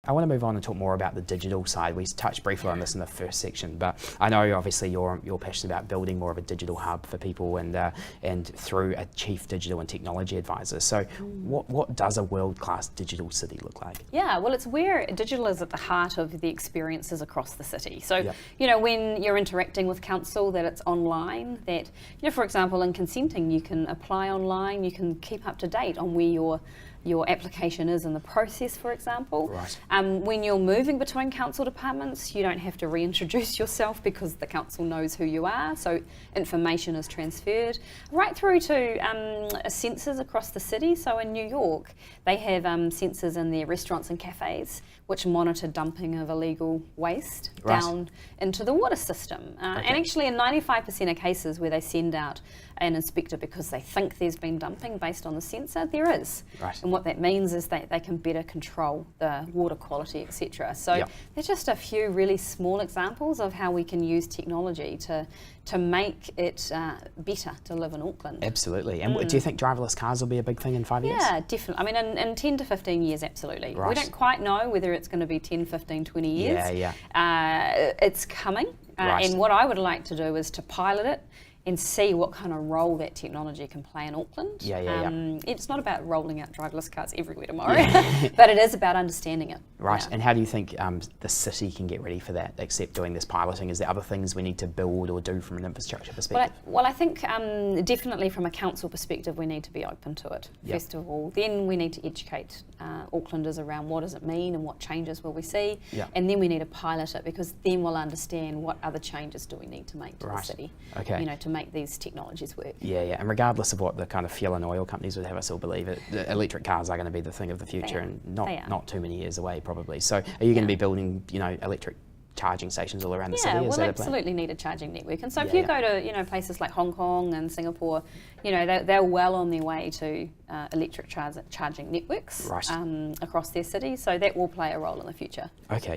I want to move on and talk more about the digital side. We touched briefly on this in the first section, but I know obviously you're passionate about building more of a digital hub for people and through a chief digital and technology advisor. So what does a world-class digital city look like? Yeah, well, it's where digital is at the heart of the experiences across the city. So, you know, when you're interacting with council, that it's online, that, you know, for example, in consenting, you can apply online, you can keep up to date on where your application is in the process, for example. Right. When you're moving between council departments, you don't have to reintroduce yourself because the council knows who you are, so information is transferred. Right through to sensors across the city. So in New York, they have sensors in their restaurants and cafes which monitor dumping of illegal waste down into the water system. And actually in 95% of cases where they send out an inspector because they think there's been dumping based on the sensor, there is. Right. And what that means is that they can better control the water quality, etc. So they're just a few really small examples of how we can use technology to make it better to live in Auckland. Absolutely. And do you think driverless cars will be a big thing in 5 years? Yeah, definitely. I mean, in 10 to 15 years, absolutely. Right. We don't quite know whether it's going to be 10, 15, 20 years. Yeah. It's coming. And what I would like to do is to pilot it and see what kind of role that technology can play in Auckland. It's not about rolling out driverless cars everywhere tomorrow, but it is about understanding it. Right, and how do you think the city can get ready for that, except doing this piloting? Is there other things we need to build or do from an infrastructure perspective? Well, I think definitely from a council perspective, we need to be open to it, first of all. Then we need to educate Aucklanders around what does it mean and what changes will we see. And then we need to pilot it, because then we'll understand what other changes do we need to make to the city, you know, to make these technologies work. And regardless of what the kind of fuel and oil companies would have us all believe, the electric cars are going to be the thing of the future, and not too many years away probably. So are you going to be building, you know, electric charging stations all around the city? We'll absolutely need a charging network. And so if you go to, you know, places like Hong Kong and Singapore, you know, they're well on their way to electric charging networks across their city. So that will play a role in the future. Okay,